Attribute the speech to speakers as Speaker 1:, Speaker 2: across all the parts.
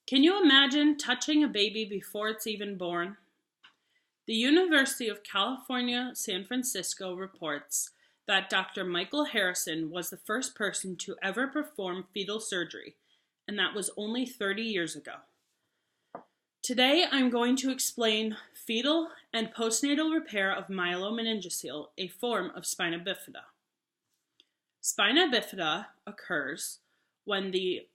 Speaker 1: Can you imagine touching a baby before it's even born? The University of California, San Francisco reports that Dr. Michael Harrison was the first person to ever perform fetal surgery, and that was only 30 years ago. Today, I'm going to explain fetal and postnatal repair of myelomeningocele, a form of spina bifida. Spina bifida occurs when the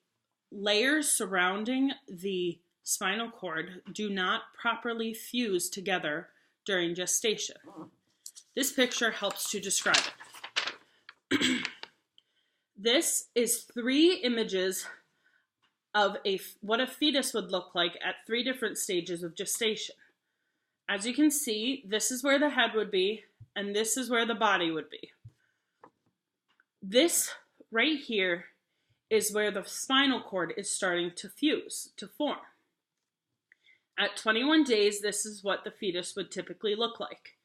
Speaker 1: layers surrounding the spinal cord do not properly fuse together during gestation. This picture helps to describe it. This is 3 images of what a fetus would look like at 3 different stages of gestation. As you can see, this is where the head would be, and this is where the body would be. This right here is where the spinal cord is starting to fuse, to form. At 21 days, this is what the fetus would typically look like.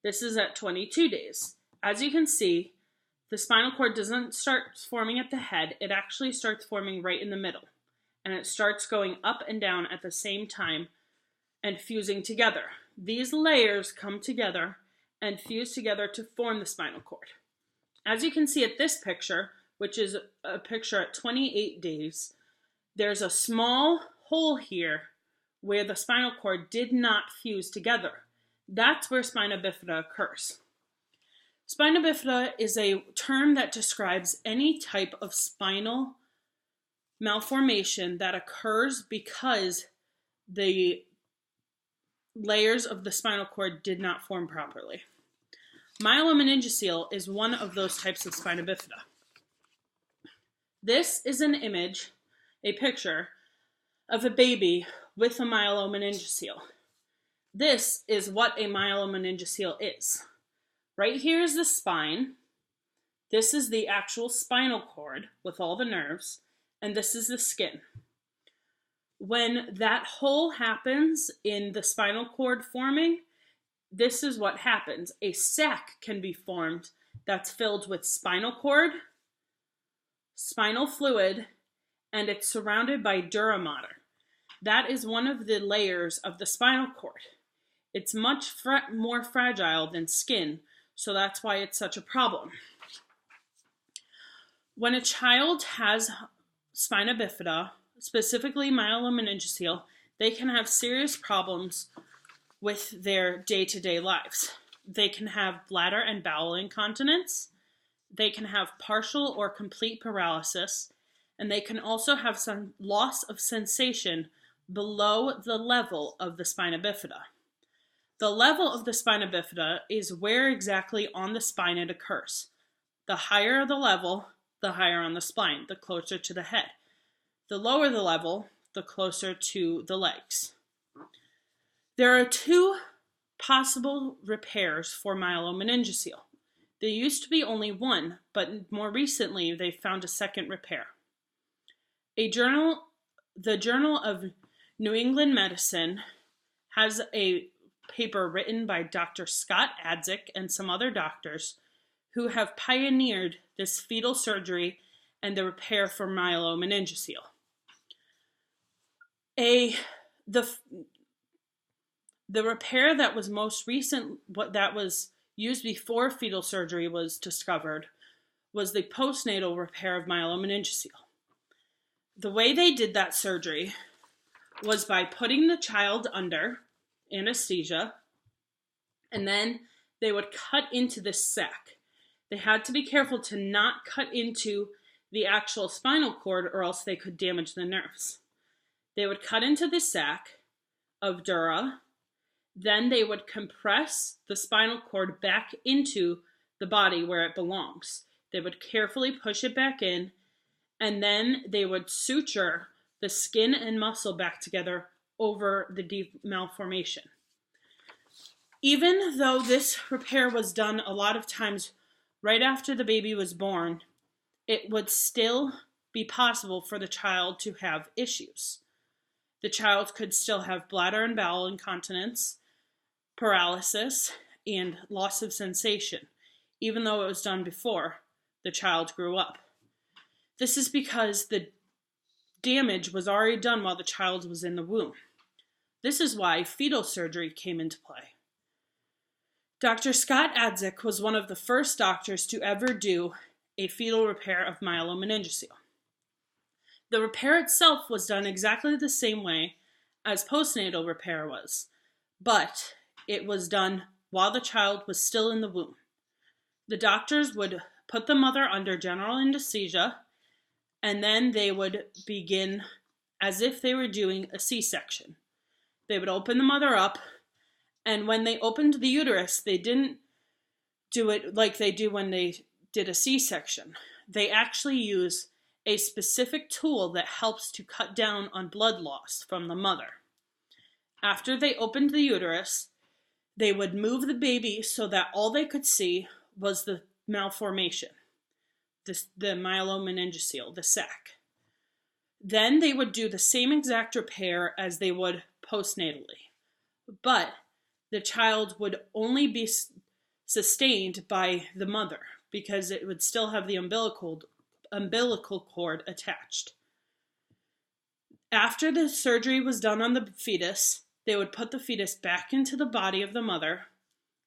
Speaker 1: This is at 22 days. As you can see, the spinal cord doesn't start forming at the head, it actually starts forming right in the middle. And it starts going up and down at the same time and fusing together. These layers come together and fuse together to form the spinal cord. As you can see at this picture, which is a picture at 28 days, there's a small hole here where the spinal cord did not fuse together. That's where spina bifida occurs. Spina bifida is a term that describes any type of spinal malformation that occurs because the layers of the spinal cord did not form properly. Myelomeningocele is one of those types of spina bifida. This is an image, a picture, of a baby with a myelomeningocele. This is what a myelomeningocele is. Right here is the spine. This is the actual spinal cord with all the nerves, and this is the skin. When that hole happens in the spinal cord forming, this is what happens. A sac can be formed that's filled with spinal cord, spinal fluid, and it's surrounded by dura mater. That is one of the layers of the spinal cord. It's much more fragile than skin, so that's why it's such a problem. When a child has spina bifida, specifically myelomeningocele, they can have serious problems with their day-to-day lives. They can have bladder and bowel incontinence, they can have partial or complete paralysis, and they can also have some loss of sensation below the level of the spina bifida. The level of the spina bifida is where exactly on the spine it occurs. The higher the level, the higher on the spine, the closer to the head. The lower the level, the closer to the legs. There are 2 possible repairs for myelomeningocele. There used to be only one, but more recently they found a second repair. The Journal of New England Medicine has a paper written by Dr. Scott Adzik and some other doctors who have pioneered this fetal surgery and the repair for myelomeningocele. The repair that was most recent, that was used before fetal surgery was discovered, was the postnatal repair of myelomeningocele. The way they did that surgery was by putting the child under anesthesia, and then they would cut into this sac. They had to be careful to not cut into the actual spinal cord or else they could damage the nerves. They would cut into the sac of dura, then they would compress the spinal cord back into the body where it belongs. They would carefully push it back in, and then they would suture the skin and muscle back together over the deep malformation. Even though this repair was done a lot of times right after the baby was born, it would still be possible for the child to have issues. The child could still have bladder and bowel incontinence, paralysis, and loss of sensation, even though it was done before the child grew up. This is because the damage was already done while the child was in the womb. This is why fetal surgery came into play. Dr. Scott Adzik was one of the first doctors to ever do a fetal repair of myelomeningocele. The repair itself was done exactly the same way as postnatal repair was, but it was done while the child was still in the womb. The doctors would put the mother under general anesthesia, and then they would begin as if they were doing a C-section. They would open the mother up, and when they opened the uterus, they didn't do it like they do when they did a C-section. They actually use a specific tool that helps to cut down on blood loss from the mother. After they opened the uterus, they would move the baby so that all they could see was the malformation, the myelomeningocele, the sac. Then they would do the same exact repair as they would postnatally, but the child would only be sustained by the mother because it would still have the umbilical cord attached. After the surgery was done on the fetus, they would put the fetus back into the body of the mother,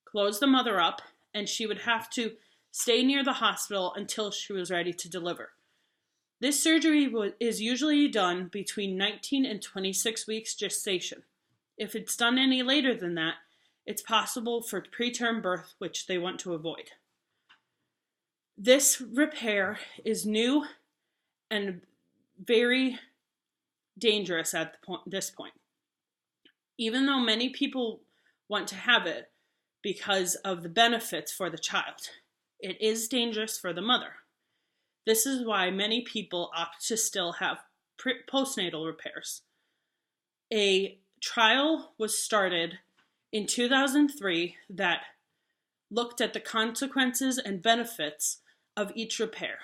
Speaker 1: close the mother up, and she would have to stay near the hospital until she was ready to deliver. This surgery is usually done between 19 and 26 weeks gestation. If it's done any later than that, it's possible for preterm birth, which they want to avoid. This repair is new and very dangerous at this point. Even though many people want to have it because of the benefits for the child, it is dangerous for the mother. This is why many people opt to still have postnatal repairs. A trial was started in 2003 that looked at the consequences and benefits of each repair.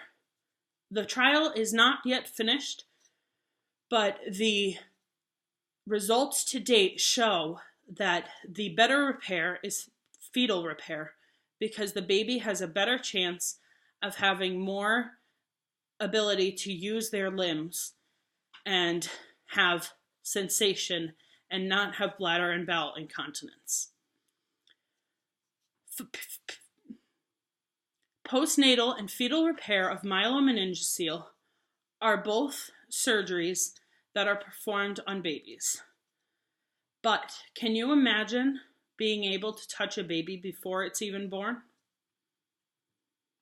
Speaker 1: The trial is not yet finished, but the results to date show that the better repair is fetal repair because the baby has a better chance of having more ability to use their limbs and have sensation and not have bladder and bowel incontinence. Postnatal and fetal repair of myelomeningocele are both surgeries that are performed on babies. But can you imagine being able to touch a baby before it's even born?